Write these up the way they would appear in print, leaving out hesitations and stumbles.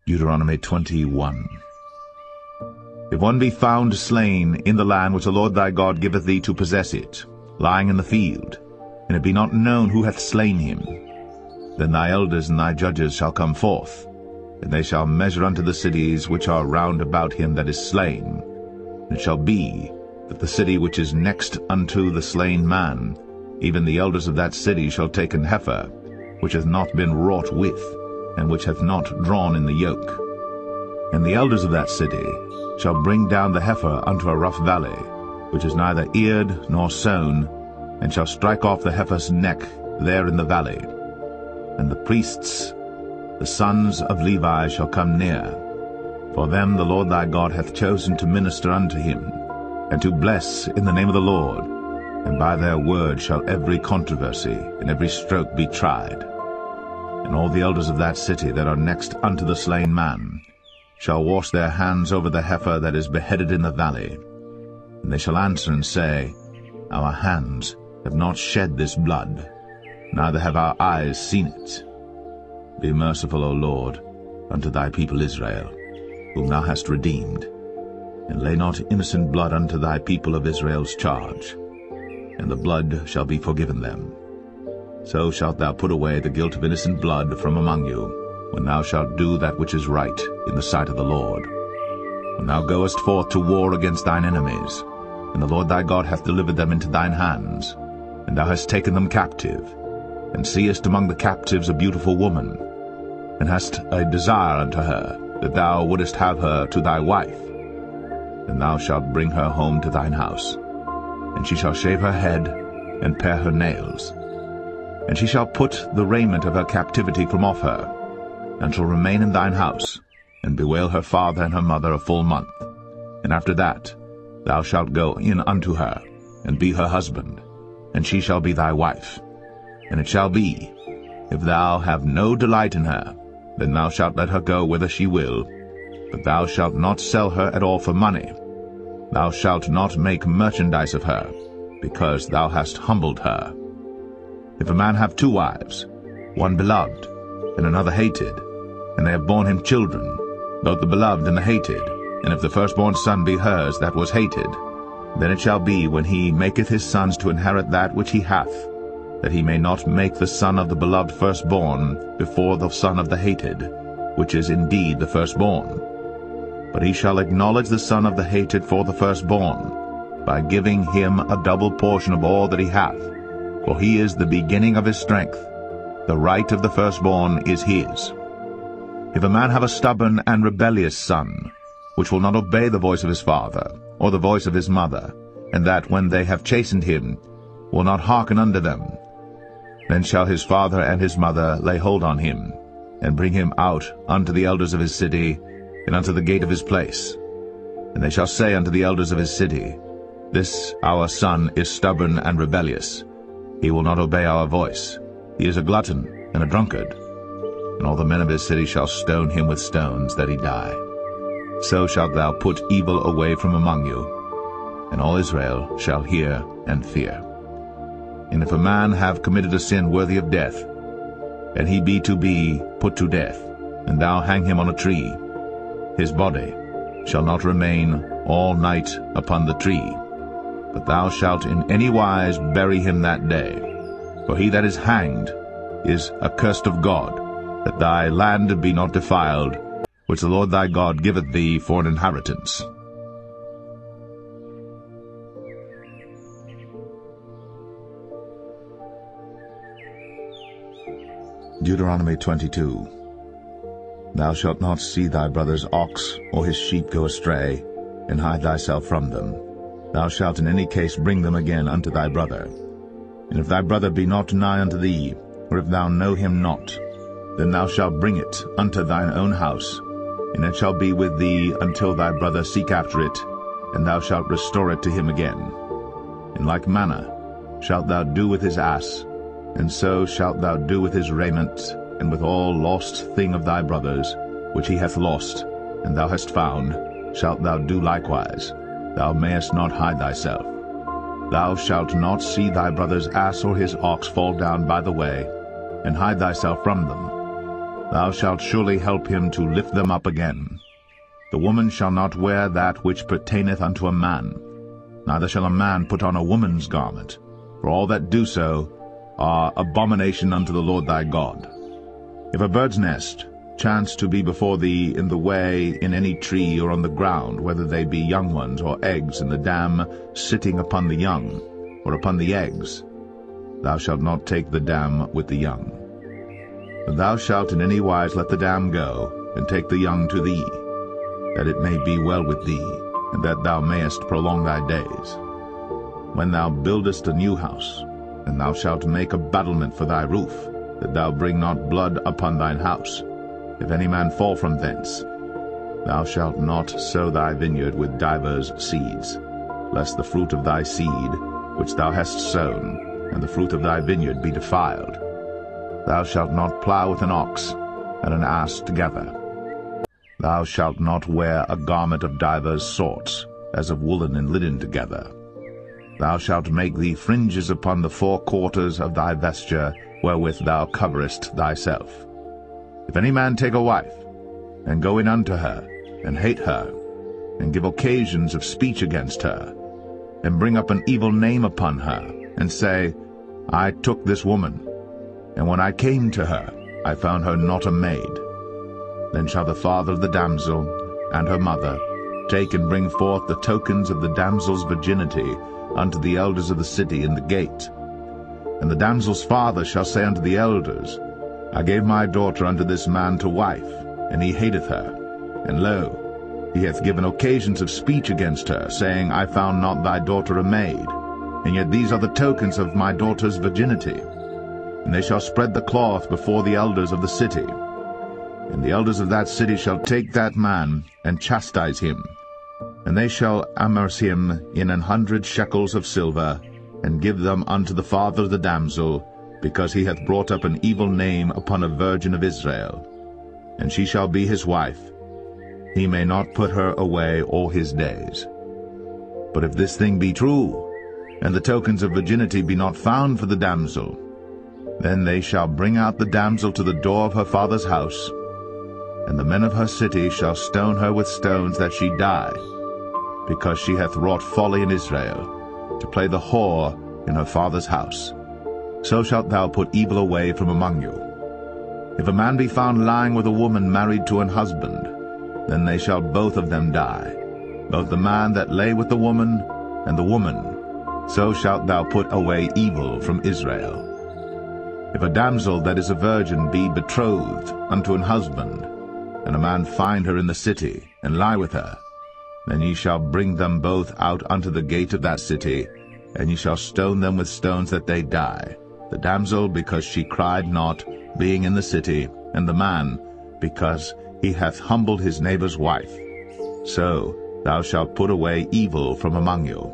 Deuteronomy 21. If one be found slain in the land which the Lord thy God giveth thee to possess it, lying in the field, and it be not known who hath slain him, then thy elders and thy judges shall come forth, and they shall measure unto the cities which are round about him that is slain. And it shall be that the city which is next unto the slain man, even the elders of that city shall take an heifer, which hath not been wrought with, and which hath not drawn in the yoke. And the elders of that city shall bring down the heifer unto a rough valley, which is neither eared nor sown, and shall strike off the heifer's neck there in the valley. And the priests, the sons of Levi, shall come near. For them the Lord thy God hath chosen to minister unto him, and to bless in the name of the Lord. And by their word shall every controversy and every stroke be tried. And all the elders of that city that are next unto the slain man shall wash their hands over the heifer that is beheaded in the valley. And they shall answer and say, Our hands have not shed this blood, neither have our eyes seen it. Be merciful, O Lord, unto thy people Israel, whom thou hast redeemed, and lay not innocent blood unto thy people of Israel's charge, and the blood shall be forgiven them. So shalt thou put away the guilt of innocent blood from among you, when thou shalt do that which is right in the sight of the Lord. When thou goest forth to war against thine enemies, and the Lord thy God hath delivered them into thine hands, and thou hast taken them captive, and seest among the captives a beautiful woman, and hast a desire unto her, that thou wouldest have her to thy wife, then thou shalt bring her home to thine house, and she shall shave her head, and pare her nails. And she shall put the raiment of her captivity from off her, and shall remain in thine house, and bewail her father and her mother a full month. And after that thou shalt go in unto her, and be her husband, and she shall be thy wife. And it shall be, if thou have no delight in her, then thou shalt let her go whither she will, but thou shalt not sell her at all for money. Thou shalt not make merchandise of her, because thou hast humbled her. If a man have two wives, one beloved, and another hated, and they have borne him children, both the beloved and the hated, and if the firstborn son be hers that was hated, then it shall be, when he maketh his sons to inherit that which he hath, that he may not make the son of the beloved firstborn before the son of the hated, which is indeed the firstborn. But he shall acknowledge the son of the hated for the firstborn, by giving him a double portion of all that he hath, for he is the beginning of his strength. The right of the firstborn is his. If a man have a stubborn and rebellious son, which will not obey the voice of his father, or the voice of his mother, and that, when they have chastened him, will not hearken unto them, then shall his father and his mother lay hold on him, and bring him out unto the elders of his city, and unto the gate of his place. And they shall say unto the elders of his city, This our son is stubborn and rebellious. He will not obey our voice. He is a glutton and a drunkard. And all the men of his city shall stone him with stones, that he die. So shalt thou put evil away from among you, and all Israel shall hear and fear. And if a man have committed a sin worthy of death, and he be to be put to death, and thou hang him on a tree, his body shall not remain all night upon the tree, but thou shalt in any wise bury him that day. For he that is hanged is accursed of God, that thy land be not defiled, which the Lord thy God giveth thee for an inheritance. Deuteronomy 22. Thou shalt not see thy brother's ox or his sheep go astray, and hide thyself from them. Thou shalt in any case bring them again unto thy brother. And if thy brother be not nigh unto thee, or if thou know him not, then thou shalt bring it unto thine own house, and it shall be with thee until thy brother seek after it, and thou shalt restore it to him again. In like manner shalt thou do with his ass, and so shalt thou do with his raiment, and with all lost thing of thy brother's, which he hath lost, and thou hast found, shalt thou do likewise. Thou mayest not hide thyself. Thou shalt not see thy brother's ass or his ox fall down by the way, and hide thyself from them. thou shalt surely help him to lift them up again. The woman shall not wear that which pertaineth unto a man, neither shall a man put on a woman's garment, for all that do so are abomination unto the Lord thy God. If a bird's nest chance to be before thee in the way, in any tree, or on the ground, whether they be young ones or eggs, and the dam sitting upon the young, or upon the eggs, thou shalt not take the dam with the young. But thou shalt in any wise let the dam go, and take the young to thee, that it may be well with thee, and that thou mayest prolong thy days. When thou buildest a new house, and thou shalt make a battlement for thy roof, that thou bring not blood upon thine house, if any man fall from thence, thou shalt not sow thy vineyard with divers seeds, lest the fruit of thy seed which thou hast sown, and the fruit of thy vineyard be defiled. Thou shalt not plow with an ox and an ass together. Thou shalt not wear a garment of divers sorts, as of woolen and linen together. Thou shalt make thee fringes upon the four quarters of thy vesture, wherewith thou coverest thyself. If any man take a wife, and go in unto her, and hate her, and give occasions of speech against her, and bring up an evil name upon her, and say, I took this woman, and when I came to her, I found her not a maid, then shall the father of the damsel and her mother take and bring forth the tokens of the damsel's virginity unto the elders of the city in the gate. And the damsel's father shall say unto the elders, I gave my daughter unto this man to wife, and he hateth her. And lo, he hath given occasions of speech against her, saying, I found not thy daughter a maid. And yet these are the tokens of my daughter's virginity. And they shall spread the cloth before the elders of the city. And the elders of that city shall take that man, and chastise him. And they shall amerce him in 100 shekels of silver, and give them unto the father of the damsel, because he hath brought up an evil name upon a virgin of Israel. And she shall be his wife. He may not put her away all his days. But if this thing be true, and the tokens of virginity be not found for the damsel, then they shall bring out the damsel to the door of her father's house, and the men of her city shall stone her with stones that she die, because she hath wrought folly in Israel, to play the whore in her father's house. So shalt thou put evil away from among you. If a man be found lying with a woman married to an husband, then they shall both of them die, both the man that lay with the woman, and the woman. So shalt thou put away evil from Israel. If a damsel that is a virgin be betrothed unto an husband, and a man find her in the city, and lie with her, then ye shall bring them both out unto the gate of that city, and ye shall stone them with stones that they die, the damsel because she cried not, being in the city, and the man because he hath humbled his neighbor's wife. So thou shalt put away evil from among you.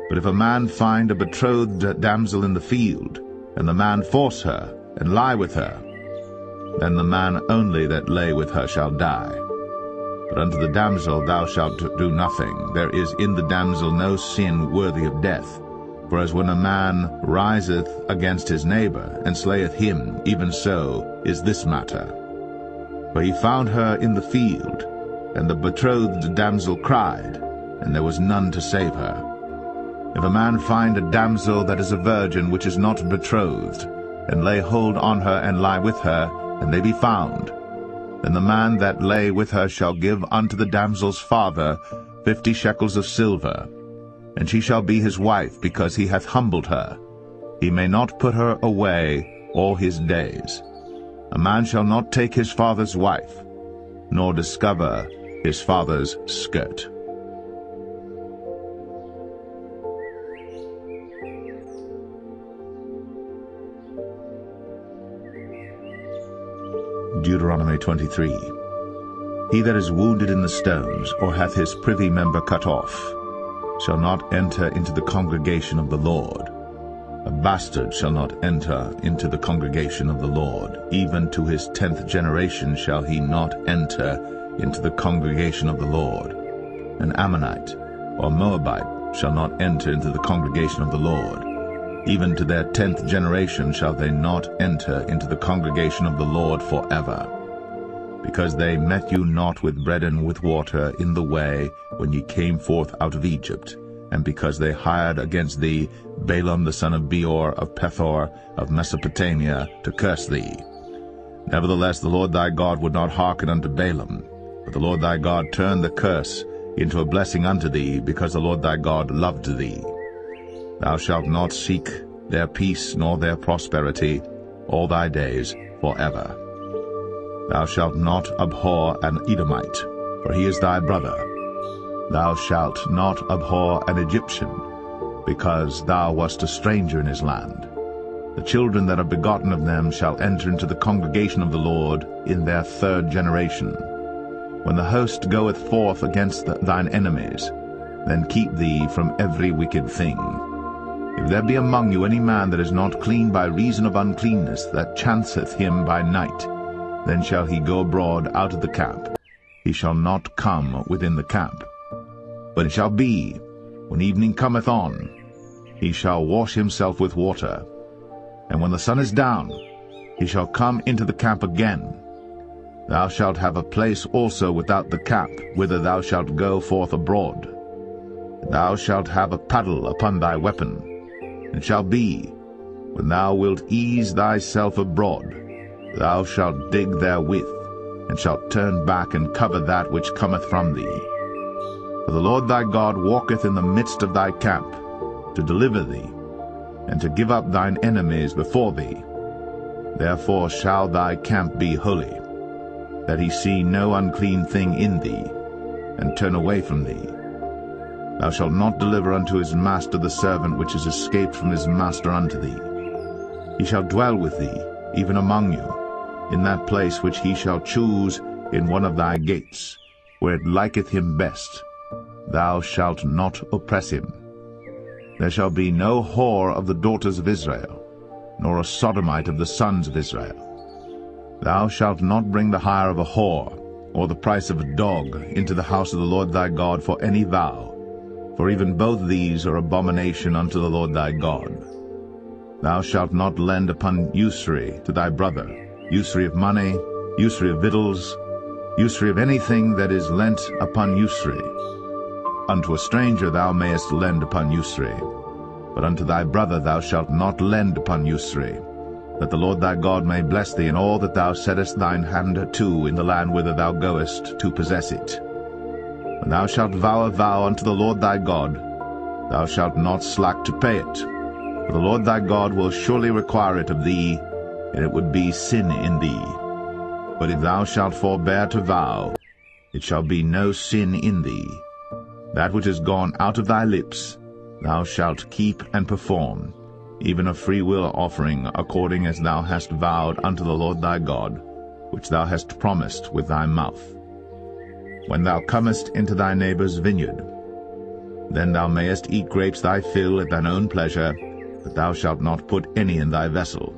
But if a man find a betrothed damsel in the field, and the man force her, and lie with her, then the man only that lay with her shall die. But unto the damsel thou shalt do nothing. There is in the damsel no sin worthy of death. For as when a man riseth against his neighbor, and slayeth him, even so is this matter. For he found her in the field, and the betrothed damsel cried, and there was none to save her. If a man find a damsel that is a virgin which is not betrothed, and lay hold on her and lie with her, and they be found, then the man that lay with her shall give unto the damsel's father 50 shekels of silver, and she shall be his wife, because he hath humbled her. He may not put her away all his days. A man shall not take his father's wife, nor discover his father's skirt. Deuteronomy 23. He that is wounded in the stones, or hath his privy member cut off, shall not enter into the congregation of the Lord. A bastard shall not enter into the congregation of the Lord. Even to his 10th generation shall he not enter into the congregation of the Lord. An Ammonite or Moabite shall not enter into the congregation of the Lord. even to their 10th generation shall they not enter into the congregation of the Lord forever. Because they met you not with bread and with water in the way when ye came forth out of Egypt, and because they hired against thee Balaam the son of Beor of Pethor of Mesopotamia to curse thee. Nevertheless the Lord thy God would not hearken unto Balaam, but the Lord thy God turned the curse into a blessing unto thee, because the Lord thy God loved thee. Thou shalt not seek their peace nor their prosperity all thy days forever. Thou shalt not abhor an Edomite, for he is thy brother. Thou shalt not abhor an Egyptian, because thou wast a stranger in his land. The children that are begotten of them shall enter into the congregation of the Lord in their 3rd generation. When the host goeth forth against thine enemies, then keep thee from every wicked thing. If there be among you any man that is not clean by reason of uncleanness, that chanceth him by night, then shall he go abroad out of the camp. He shall not come within the camp. But it shall be, when evening cometh on, he shall wash himself with water, and when the sun is down, he shall come into the camp again. Thou shalt have a place also without the camp, whither thou shalt go forth abroad. Thou shalt have a paddle upon thy weapon. It shall be, when thou wilt ease thyself abroad, thou shalt dig therewith, and shalt turn back and cover that which cometh from thee. For the Lord thy God walketh in the midst of thy camp, to deliver thee, and to give up thine enemies before thee. Therefore shall thy camp be holy, that he see no unclean thing in thee, and turn away from thee. Thou shalt not deliver unto his master the servant which is escaped from his master unto thee. He shall dwell with thee, even among you, in that place which he shall choose in one of thy gates, where it liketh him best. Thou shalt not oppress him. There shall be no whore of the daughters of Israel, nor a sodomite of the sons of Israel. Thou shalt not bring the hire of a whore, or the price of a dog, into the house of the Lord thy God for any vow, for even both these are abomination unto the Lord thy God. Thou shalt not lend upon usury to thy brother, usury of money, usury of victuals, usury of anything that is lent upon usury. Unto a stranger thou mayest lend upon usury, but unto thy brother thou shalt not lend upon usury, that the Lord thy God may bless thee in all that thou settest thine hand to in the land whither thou goest to possess it. When thou shalt vow a vow unto the Lord thy God, thou shalt not slack to pay it, for the Lord thy God will surely require it of thee, and it would be sin in thee. But if thou shalt forbear to vow, it shall be no sin in thee. That which is gone out of thy lips thou shalt keep and perform, even a freewill offering, according as thou hast vowed unto the Lord thy God, which thou hast promised with thy mouth. When thou comest into thy neighbour's vineyard, then thou mayest eat grapes thy fill at thine own pleasure, but thou shalt not put any in thy vessel.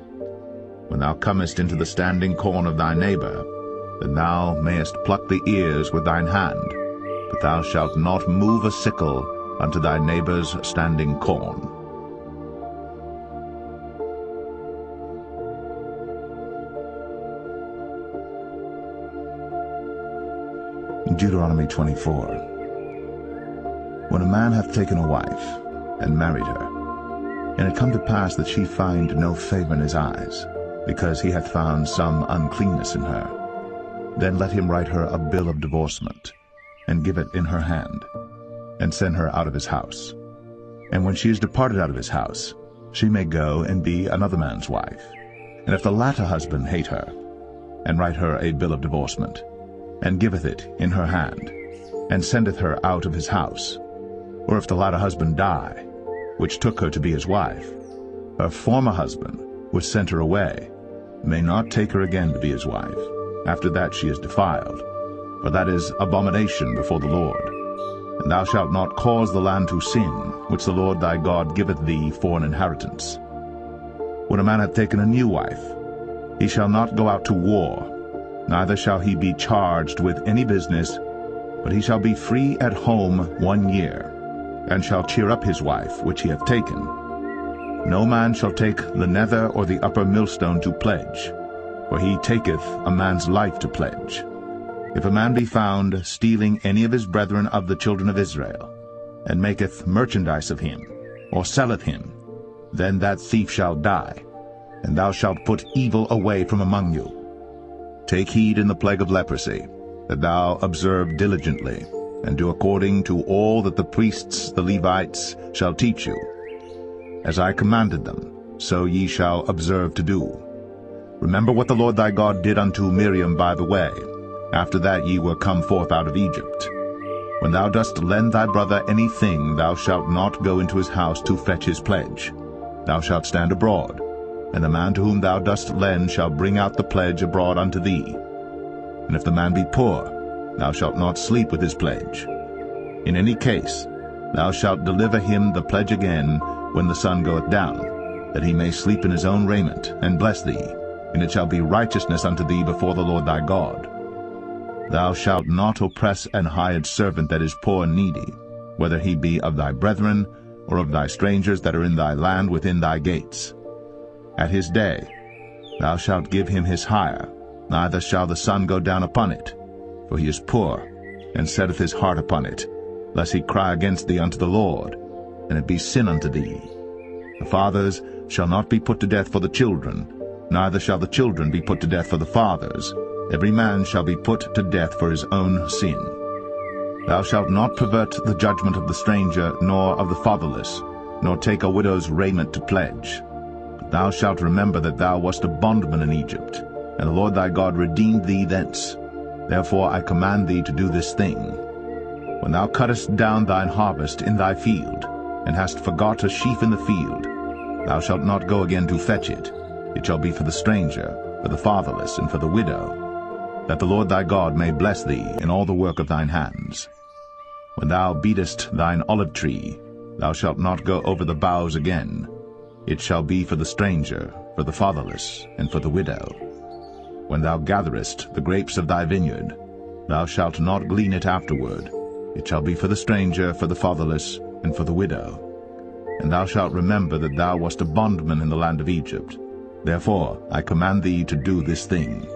When thou comest into the standing corn of thy neighbour, then thou mayest pluck the ears with thine hand, but thou shalt not move a sickle unto thy neighbour's standing corn. Deuteronomy 24. When a man hath taken a wife, and married her, and it come to pass that she find no favour in his eyes, because he hath found some uncleanness in her, then let him write her a bill of divorcement, and give it in her hand, and send her out of his house. And when she is departed out of his house, she may go and be another man's wife. And if the latter husband hate her, and write her a bill of divorcement, and giveth it in her hand, and sendeth her out of his house, or if the latter husband die, which took her to be his wife, her former husband, which sent her away, may not take her again to be his wife, after that she is defiled, for that is abomination before the Lord. And thou shalt not cause the land to sin, which the Lord thy God giveth thee for an inheritance. When a man hath taken a new wife, he shall not go out to war, neither shall he be charged with any business, but he shall be free at home 1 year, and shall cheer up his wife which he hath taken. No man shall take the nether or the upper millstone to pledge, for he taketh a man's life to pledge. If a man be found stealing any of his brethren of the children of Israel, and maketh merchandise of him, or selleth him, then that thief shall die, and thou shalt put evil away from among you. Take heed in the plague of leprosy, that thou observe diligently, and do according to all that the priests the Levites shall teach you. As I commanded them, so ye shall observe to do. Remember what the Lord thy God did unto Miriam by the way, after that ye were come forth out of Egypt. When thou dost lend thy brother anything, thou shalt not go into his house to fetch his pledge. Thou shalt stand abroad, and the man to whom thou dost lend shall bring out the pledge abroad unto thee. And if the man be poor, thou shalt not sleep with his pledge. In any case, thou shalt deliver him the pledge again when the sun goeth down, that he may sleep in his own raiment, and bless thee, and it shall be righteousness unto thee before the Lord thy God. Thou shalt not oppress an hired servant that is poor and needy, whether he be of thy brethren, or of thy strangers that are in thy land within thy gates. At his day thou shalt give him his hire, neither shall the sun go down upon it, for he is poor, and setteth his heart upon it, lest he cry against thee unto the Lord, and it be sin unto thee. The fathers shall not be put to death for the children, neither shall the children be put to death for the fathers. Every man shall be put to death for his own sin. Thou shalt not pervert the judgment of the stranger, nor of the fatherless, nor take a widow's raiment to pledge. But thou shalt remember that thou wast a bondman in Egypt, and the Lord thy God redeemed thee thence. Therefore I command thee to do this thing. When thou cuttest down thine harvest in thy field, and hast forgot a sheaf in the field, thou shalt not go again to fetch it. It shall be for the stranger, for the fatherless, and for the widow, that the Lord thy God may bless thee in all the work of thine hands. When thou beatest thine olive tree, thou shalt not go over the boughs again. It shall be for the stranger, for the fatherless, and for the widow. When thou gatherest the grapes of thy vineyard, thou shalt not glean it afterward. It shall be for the stranger, for the fatherless, and for the widow. And thou shalt remember that thou wast a bondman in the land of Egypt. Therefore I command thee to do this thing.